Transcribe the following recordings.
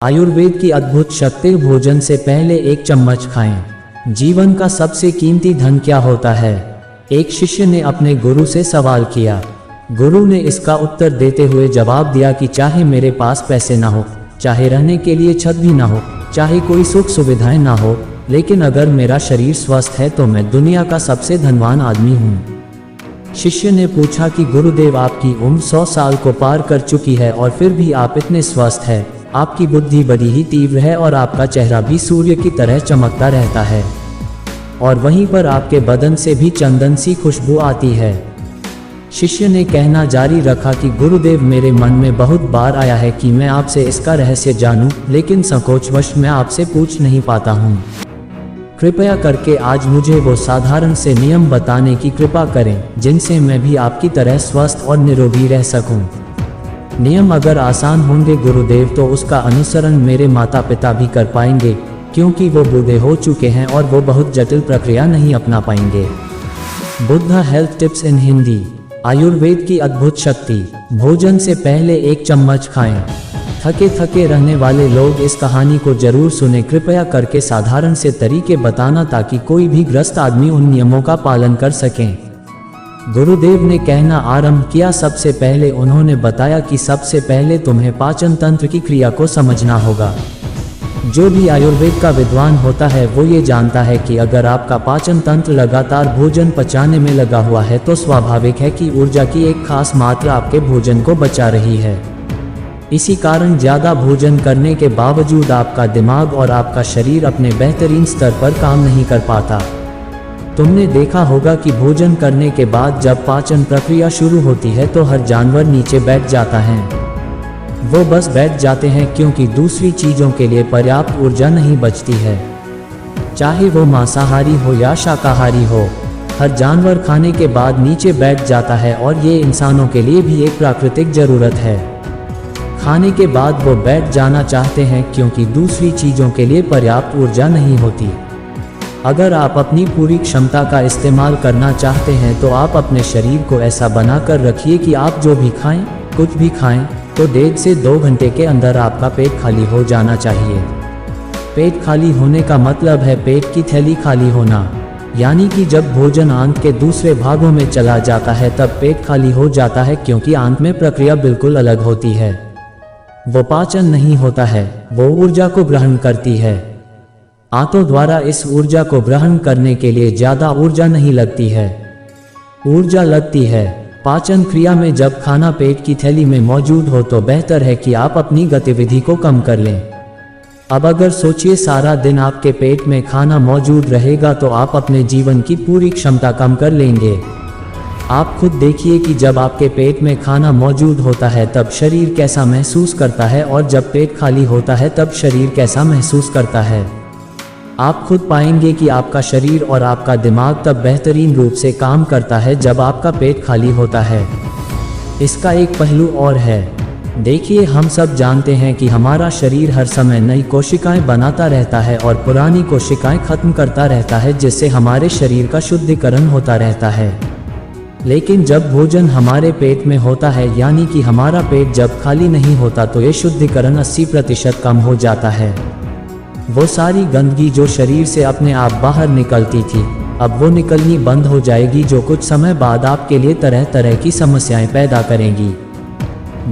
आयुर्वेद की अद्भुत शक्ति। भोजन से पहले एक चम्मच खाएं। जीवन का सबसे कीमती धन क्या होता है? एक शिष्य ने अपने गुरु से सवाल किया। गुरु ने इसका उत्तर देते हुए जवाब दिया कि चाहे मेरे पास पैसे ना हो, चाहे रहने के लिए छत भी ना हो, चाहे कोई सुख सुविधाएं ना हो, लेकिन अगर मेरा शरीर स्वस्थ है तो मैं दुनिया का सबसे धनवान आदमी हूँ। शिष्य ने पूछा कि गुरुदेव, आपकी उम्र 100 साल को पार कर चुकी है और फिर भी आप इतने स्वस्थ हैं। आपकी बुद्धि बड़ी ही तीव्र है और आपका चेहरा भी सूर्य की तरह चमकता रहता है, और वहीं पर आपके बदन से भी चंदन सी खुशबू आती है। शिष्य ने कहना जारी रखा कि गुरुदेव, मेरे मन में बहुत बार आया है कि मैं आपसे इसका रहस्य जानूं, लेकिन संकोचवश मैं आपसे पूछ नहीं पाता हूं। कृपया करके आज मुझे वो साधारण से नियम बताने की कृपा करें जिनसे मैं भी आपकी तरह स्वस्थ और निरोगी रह सकूं। नियम अगर आसान होंगे गुरुदेव तो उसका अनुसरण मेरे माता पिता भी कर पाएंगे, क्योंकि वो बूढ़े हो चुके हैं और वो बहुत जटिल प्रक्रिया नहीं अपना पाएंगे। बुद्धा हेल्थ टिप्स इन हिंदी। आयुर्वेद की अद्भुत शक्ति। भोजन से पहले एक चम्मच खाएं। थके थके रहने वाले लोग इस कहानी को जरूर सुने। कृपया करके साधारण से तरीके बताना ताकि कोई भी ग्रस्त आदमी उन नियमों का पालन कर सकें। गुरुदेव ने कहना आरंभ किया। सबसे पहले उन्होंने बताया कि सबसे पहले तुम्हें पाचन तंत्र की क्रिया को समझना होगा। जो भी आयुर्वेद का विद्वान होता है वो ये जानता है कि अगर आपका पाचन तंत्र लगातार भोजन पचाने में लगा हुआ है तो स्वाभाविक है कि ऊर्जा की एक खास मात्रा आपके भोजन को बचा रही है। इसी कारण ज़्यादा भोजन करने के बावजूद आपका दिमाग और आपका शरीर अपने बेहतरीन स्तर पर काम नहीं कर पाता। तुमने देखा होगा कि भोजन करने के बाद जब पाचन प्रक्रिया शुरू होती है तो हर जानवर नीचे बैठ जाता है। वो बस बैठ जाते हैं क्योंकि दूसरी चीज़ों के लिए पर्याप्त ऊर्जा नहीं बचती है, चाहे वो मांसाहारी हो या शाकाहारी हो। हर जानवर खाने के बाद नीचे बैठ जाता है और ये इंसानों के लिए भी एक प्राकृतिक ज़रूरत है। खाने के बाद वो बैठ जाना चाहते हैं क्योंकि दूसरी चीज़ों के लिए पर्याप्त ऊर्जा नहीं होती। अगर आप अपनी पूरी क्षमता का इस्तेमाल करना चाहते हैं तो आप अपने शरीर को ऐसा बनाकर रखिए कि आप जो भी खाएं, कुछ भी खाएं, तो 1.5 से 2 घंटे के अंदर आपका पेट खाली हो जाना चाहिए। पेट खाली होने का मतलब है पेट की थैली खाली होना, यानी कि जब भोजन आंत के दूसरे भागों में चला जाता है तब पेट खाली हो जाता है, क्योंकि आंत में प्रक्रिया बिल्कुल अलग होती है। वो पाचन नहीं होता है, वो ऊर्जा को ग्रहण करती है। आंतों द्वारा इस ऊर्जा को ग्रहण करने के लिए ज़्यादा ऊर्जा नहीं लगती है, ऊर्जा लगती है पाचन क्रिया में। जब खाना पेट की थैली में मौजूद हो तो बेहतर है कि आप अपनी गतिविधि को कम कर लें। अब अगर सोचिए सारा दिन आपके पेट में खाना मौजूद रहेगा तो आप अपने जीवन की पूरी क्षमता कम कर लेंगे। आप खुद देखिए कि जब आपके पेट में खाना मौजूद होता है तब शरीर कैसा महसूस करता है और जब पेट खाली होता है तब शरीर कैसा महसूस करता है। आप खुद पाएंगे कि आपका शरीर और आपका दिमाग तब बेहतरीन रूप से काम करता है जब आपका पेट खाली होता है। इसका एक पहलू और है। देखिए, हम सब जानते हैं कि हमारा शरीर हर समय नई कोशिकाएं बनाता रहता है और पुरानी कोशिकाएं खत्म करता रहता है, जिससे हमारे शरीर का शुद्धिकरण होता रहता है। लेकिन जब भोजन हमारे पेट में होता है, यानी कि हमारा पेट जब खाली नहीं होता, तो ये शुद्धिकरण 80% कम हो जाता है। वो सारी गंदगी जो शरीर से अपने आप बाहर निकलती थी, अब वो निकलनी बंद हो जाएगी, जो कुछ समय बाद आपके लिए तरह तरह की समस्याएं पैदा करेंगी।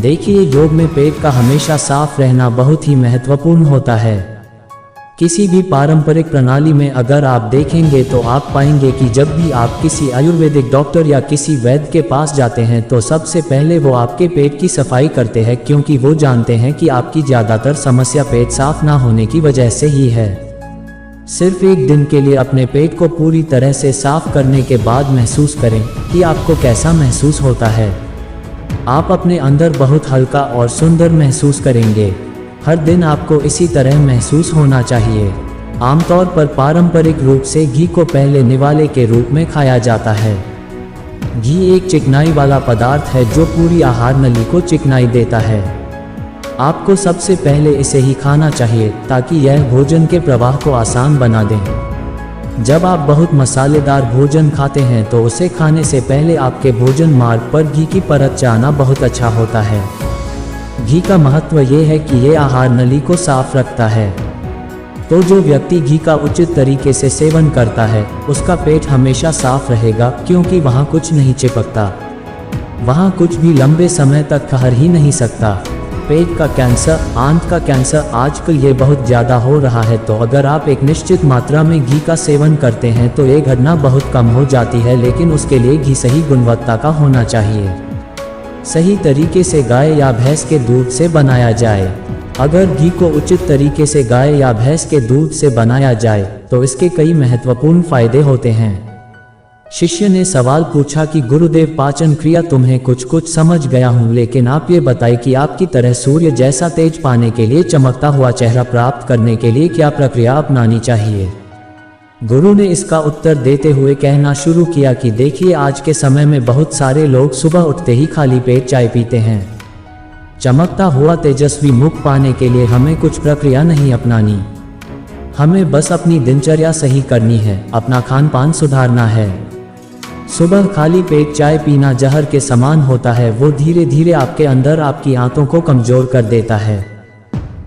देखिए, योग में पेट का हमेशा साफ रहना बहुत ही महत्वपूर्ण होता है। किसी भी पारंपरिक प्रणाली में अगर आप देखेंगे तो आप पाएंगे कि जब भी आप किसी आयुर्वेदिक डॉक्टर या किसी वैद्य के पास जाते हैं तो सबसे पहले वो आपके पेट की सफाई करते हैं, क्योंकि वो जानते हैं कि आपकी ज़्यादातर समस्या पेट साफ ना होने की वजह से ही है। सिर्फ एक दिन के लिए अपने पेट को पूरी तरह से साफ करने के बाद महसूस करें कि आपको कैसा महसूस होता है। आप अपने अंदर बहुत हल्का और सुंदर महसूस करेंगे। हर दिन आपको इसी तरह महसूस होना चाहिए। आमतौर पर पारंपरिक रूप से घी को पहले निवाले के रूप में खाया जाता है। घी एक चिकनाई वाला पदार्थ है जो पूरी आहार नली को चिकनाई देता है। आपको सबसे पहले इसे ही खाना चाहिए ताकि यह भोजन के प्रवाह को आसान बना दे। जब आप बहुत मसालेदार भोजन खाते हैं तो उसे खाने से पहले आपके भोजन मार्ग पर घी की परत चाहना बहुत अच्छा होता है। घी का महत्व ये है कि ये आहार नली को साफ रखता है। तो जो व्यक्ति घी का उचित तरीके से सेवन करता है उसका पेट हमेशा साफ रहेगा, क्योंकि वहाँ कुछ नहीं चिपकता, वहाँ कुछ भी लंबे समय तक ठहर ही नहीं सकता। पेट का कैंसर, आंत का कैंसर आजकल ये बहुत ज़्यादा हो रहा है, तो अगर आप एक निश्चित मात्रा में घी का सेवन करते हैं तो ये घटना बहुत कम हो जाती है, लेकिन उसके लिए घी सही गुणवत्ता का होना चाहिए। सही तरीके से गाय या भैंस के दूध से बनाया जाए। अगर घी को उचित तरीके से गाय या भैंस के दूध से बनाया जाए तो इसके कई महत्वपूर्ण फायदे होते हैं। शिष्य ने सवाल पूछा कि गुरुदेव, पाचन क्रिया तुम्हें कुछ समझ गया हूँ, लेकिन आप ये बताएं कि आपकी तरह सूर्य जैसा तेज पाने के लिए, चमकता हुआ चेहरा प्राप्त करने के लिए क्या प्रक्रिया अपनानी चाहिए। गुरु ने इसका उत्तर देते हुए कहना शुरू किया कि देखिए, आज के समय में बहुत सारे लोग सुबह उठते ही खाली पेट चाय पीते हैं। चमकता हुआ तेजस्वी मुख पाने के लिए हमें कुछ प्रक्रिया नहीं अपनानी, हमें बस अपनी दिनचर्या सही करनी है, अपना खान पान सुधारना है। सुबह खाली पेट चाय पीना जहर के समान होता है, वो धीरे धीरे आपके अंदर आपकी आंतों को कमजोर कर देता है।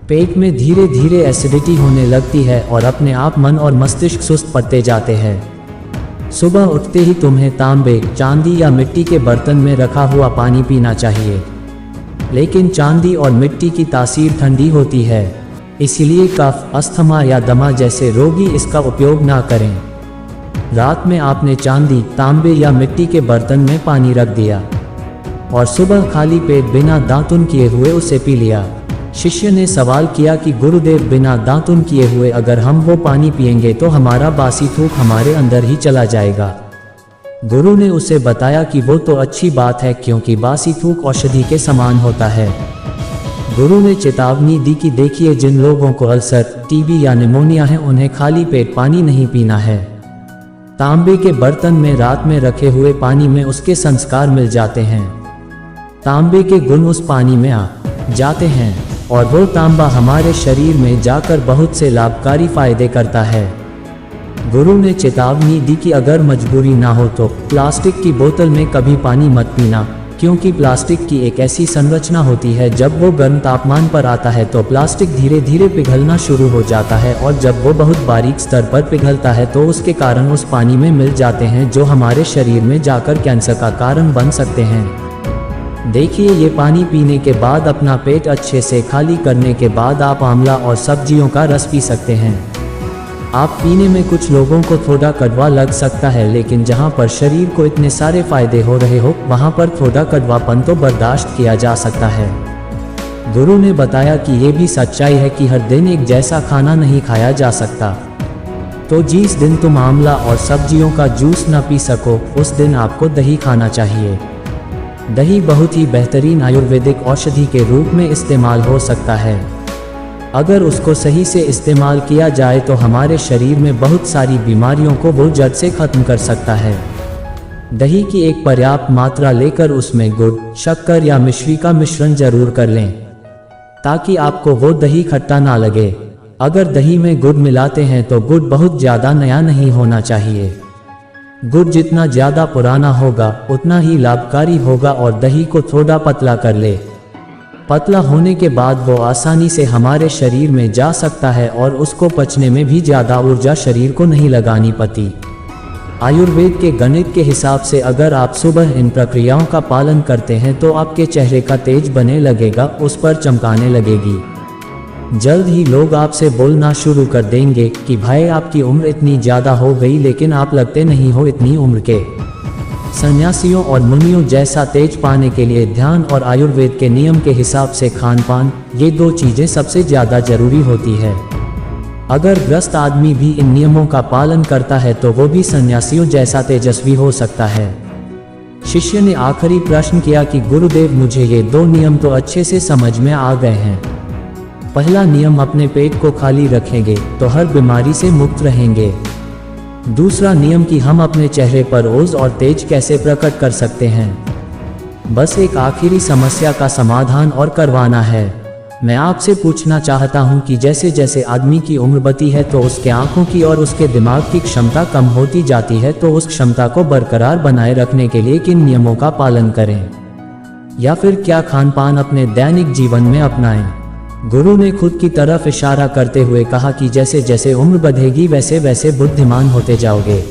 पेट में धीरे धीरे एसिडिटी होने लगती है और अपने आप मन और मस्तिष्क सुस्त पड़ते जाते हैं। सुबह उठते ही तुम्हें तांबे, चांदी या मिट्टी के बर्तन में रखा हुआ पानी पीना चाहिए, लेकिन चांदी और मिट्टी की तासीर ठंडी होती है, इसलिए कफ, अस्थमा या दमा जैसे रोगी इसका उपयोग ना करें। रात में आपने चांदी, तांबे या मिट्टी के बर्तन में पानी रख दिया और सुबह खाली पेट बिना दांतुन किए हुए उसे पी लिया। शिष्य ने सवाल किया कि गुरुदेव, बिना दांतुन किए हुए अगर हम वो पानी पिएंगे तो हमारा बासी थूक हमारे अंदर ही चला जाएगा। गुरु ने उसे बताया कि वो तो अच्छी बात है, क्योंकि बासी थूक औषधि के समान होता है। गुरु ने चेतावनी दी कि देखिए, जिन लोगों को अल्सर, टीबी या निमोनिया है उन्हें खाली पेट पानी नहीं पीना है। तांबे के बर्तन में रात में रखे हुए पानी में उसके संस्कार मिल जाते हैं, तांबे के गुण उस पानी में आ जाते हैं और वो तांबा हमारे शरीर में जाकर बहुत से लाभकारी फायदे करता है। गुरु ने चेतावनी दी कि अगर मजबूरी ना हो तो प्लास्टिक की बोतल में कभी पानी मत पीना, क्योंकि प्लास्टिक की एक ऐसी संरचना होती है, जब वो गर्म तापमान पर आता है तो प्लास्टिक धीरे धीरे पिघलना शुरू हो जाता है, और जब वो बहुत बारीक स्तर पर पिघलता है तो उसके कारण उस पानी में मिल जाते हैं, जो हमारे शरीर में जाकर कैंसर का कारण बन सकते हैं। देखिए, ये पानी पीने के बाद अपना पेट अच्छे से खाली करने के बाद आप आंवला और सब्जियों का रस पी सकते हैं। आप पीने में कुछ लोगों को थोड़ा कड़वा लग सकता है, लेकिन जहाँ पर शरीर को इतने सारे फायदे हो रहे हो वहाँ पर थोड़ा कड़वापन तो बर्दाश्त किया जा सकता है। गुरु ने बताया कि ये भी सच्चाई है कि हर दिन एक जैसा खाना नहीं खाया जा सकता, तो जिस दिन तुम आंवला और सब्जियों का जूस न पी सको उस दिन आपको दही खाना चाहिए। दही बहुत ही बेहतरीन आयुर्वेदिक औषधि के रूप में इस्तेमाल हो सकता है। अगर उसको सही से इस्तेमाल किया जाए तो हमारे शरीर में बहुत सारी बीमारियों को वो जड़ से खत्म कर सकता है। दही की एक पर्याप्त मात्रा लेकर उसमें गुड़, शक्कर या मिश्री का मिश्रण जरूर कर लें, ताकि आपको वो दही खट्टा ना लगे। अगर दही में गुड़ मिलाते हैं तो गुड़ बहुत ज़्यादा नया नहीं होना चाहिए। गुड़ जितना ज़्यादा पुराना होगा उतना ही लाभकारी होगा, और दही को थोड़ा पतला कर ले। पतला होने के बाद वो आसानी से हमारे शरीर में जा सकता है और उसको पचने में भी ज़्यादा ऊर्जा शरीर को नहीं लगानी पड़ती। आयुर्वेद के गणित के हिसाब से अगर आप सुबह इन प्रक्रियाओं का पालन करते हैं तो आपके चेहरे का तेज बने लगेगा, उस पर चमकाने लगेगी। जल्द ही लोग आपसे बोलना शुरू कर देंगे कि भाई, आपकी उम्र इतनी ज़्यादा हो गई लेकिन आप लगते नहीं हो इतनी उम्र के। सन्यासियों और मुनियों जैसा तेज पाने के लिए ध्यान और आयुर्वेद के नियम के हिसाब से खान पान, ये दो चीज़ें सबसे ज़्यादा जरूरी होती है। अगर ग्रस्त आदमी भी इन नियमों का पालन करता है तो वो भी सन्यासियों जैसा तेजस्वी हो सकता है। शिष्य ने आखिरी प्रश्न किया कि गुरुदेव, मुझे ये दो नियम तो अच्छे से समझ में आ गए हैं। पहला नियम, अपने पेट को खाली रखेंगे तो हर बीमारी से मुक्त रहेंगे। दूसरा नियम कि हम अपने चेहरे पर ओज और तेज कैसे प्रकट कर सकते हैं। बस एक आखिरी समस्या का समाधान और करवाना है। मैं आपसे पूछना चाहता हूं कि जैसे जैसे आदमी की उम्र बढ़ती है तो उसके आंखों की और उसके दिमाग की क्षमता कम होती जाती है, तो उस क्षमता को बरकरार बनाए रखने के लिए किन नियमों का पालन करें। या फिर क्या खान पान अपने दैनिक जीवन में अपनाएं। गुरु ने खुद की तरफ इशारा करते हुए कहा कि जैसे जैसे उम्र बढ़ेगी वैसे वैसे बुद्धिमान होते जाओगे।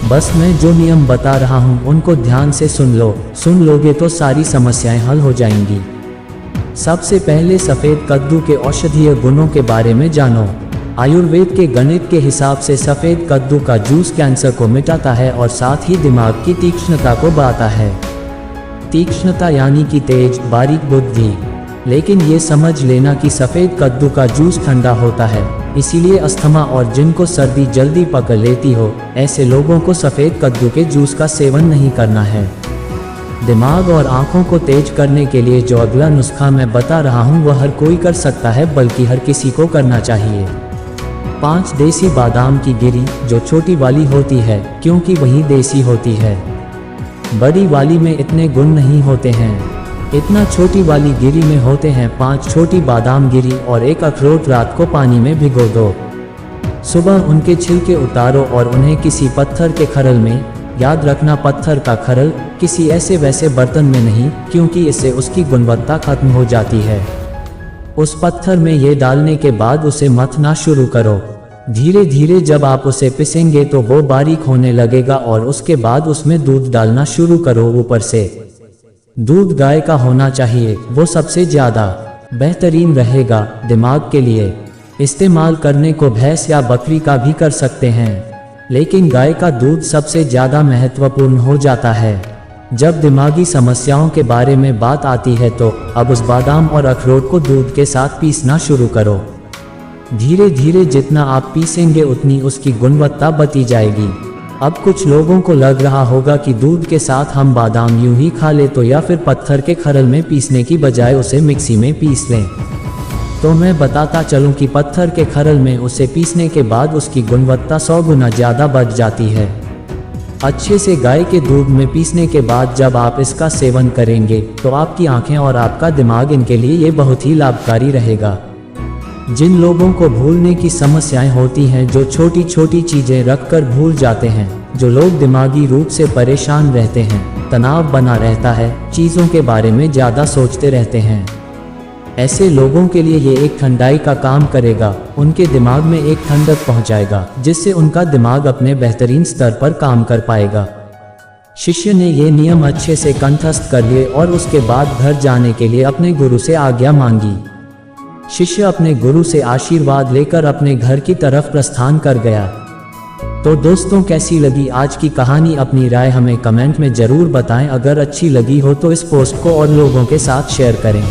बस मैं जो नियम बता रहा हूँ उनको ध्यान से सुन लोगे तो सारी समस्याएं हल हो जाएंगी। सबसे पहले सफ़ेद कद्दू के औषधीय गुणों के बारे में जानो। आयुर्वेद के गणित के हिसाब से सफ़ेद कद्दू का जूस कैंसर को मिटाता है और साथ ही दिमाग की तीक्ष्णता को बढ़ाता है। तीक्ष्णता यानी कि तेज बारीक बुद्धि। लेकिन ये समझ लेना कि सफ़ेद कद्दू का जूस ठंडा होता है, इसीलिए अस्थमा और जिनको सर्दी जल्दी पकड़ लेती हो ऐसे लोगों को सफ़ेद कद्दू के जूस का सेवन नहीं करना है। दिमाग और आँखों को तेज करने के लिए जो अगला नुस्खा मैं बता रहा हूँ वह हर कोई कर सकता है, बल्कि हर किसी को करना चाहिए। 5 देसी बादाम की गिरी, जो छोटी वाली होती है क्योंकि वही देसी होती है। बड़ी वाली में इतने गुण नहीं होते हैं, इतना छोटी वाली गिरी में होते हैं। 5 छोटी बादाम गिरी और 1 अखरोट रात को पानी में भिगो दो। सुबह उनके छिलके उतारो और उन्हें किसी पत्थर के खरल में, याद रखना पत्थर का खरल, किसी ऐसे वैसे बर्तन में नहीं, क्योंकि इससे उसकी गुणवत्ता खत्म हो जाती है। उस पत्थर में ये डालने के बाद उसे मथना शुरू करो। धीरे धीरे जब आप उसे पिसेंगे तो वो बारीक होने लगेगा और उसके बाद उसमें दूध डालना शुरू करो। ऊपर से दूध गाय का होना चाहिए, वो सबसे ज़्यादा बेहतरीन रहेगा दिमाग के लिए। इस्तेमाल करने को भैंस या बकरी का भी कर सकते हैं, लेकिन गाय का दूध सबसे ज़्यादा महत्वपूर्ण हो जाता है। जब दिमागी समस्याओं के बारे में बात आती है तो अब उस बादाम और अखरोट को दूध के साथ पीसना शुरू करो। धीरे धीरे जितना आप पीसेंगे उतनी उसकी गुणवत्ता बढ़ती जाएगी। अब कुछ लोगों को लग रहा होगा कि दूध के साथ हम बादाम यूं ही खा ले तो, या फिर पत्थर के खरल में पीसने की बजाय उसे मिक्सी में पीस लें। तो मैं बताता चलूं कि पत्थर के खरल में उसे पीसने के बाद उसकी गुणवत्ता 100 गुना ज़्यादा बढ़ जाती है। अच्छे से गाय के दूध में पीसने के बाद जब आप इसका सेवन करेंगे तो आपकी आंखें और आपका दिमाग, इनके लिए ये बहुत ही लाभकारी रहेगा। जिन लोगों को भूलने की समस्याएं होती हैं, जो छोटी छोटी चीज़ें रखकर भूल जाते हैं, जो लोग दिमागी रूप से परेशान रहते हैं, तनाव बना रहता है, चीज़ों के बारे में ज़्यादा सोचते रहते हैं, ऐसे लोगों के लिए ये एक ठंडाई का काम करेगा। उनके दिमाग में एक ठंडक पहुंचाएगा, जिससे उनका दिमाग अपने बेहतरीन स्तर पर काम कर पाएगा। शिष्य ने ये नियम अच्छे से कंठस्थ कर लिए और उसके बाद घर जाने के लिए अपने गुरु से आज्ञा मांगी। शिष्य अपने गुरु से आशीर्वाद लेकर अपने घर की तरफ प्रस्थान कर गया। तो दोस्तों, कैसी लगी आज की कहानी? अपनी राय हमें कमेंट में ज़रूर बताएं। अगर अच्छी लगी हो तो इस पोस्ट को और लोगों के साथ शेयर करें।